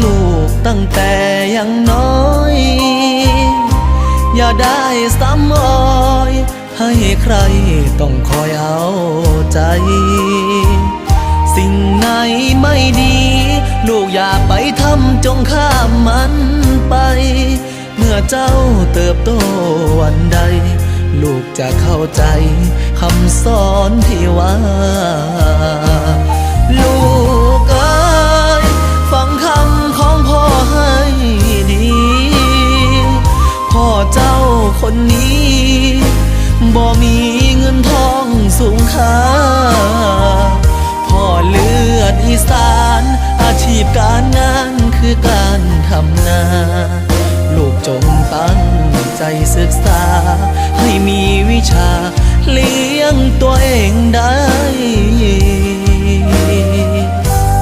ลูกตั้งแต่ยังน้อย อย่าได้ซ้ำมอยให้ใครต้องคอยเอาใจ สิ่งไหนไม่ดีลูกอย่าไปทำจงข้ามมันไป เมื่อเจ้าเติบโตวันใดลูกจะเข้าใจคำสอนที่ว่า ลูกเอ๋ยฟังคำของพ่อให้ดีพ่อเจ้าคนนี้บ่มีเงินทองสูงค่าพ่อเลือดอีสานอาชีพการงานคือการทำนาลูกจงตั้งใจศึกษาให้มีวิชาเลี้ยงตัวเองได้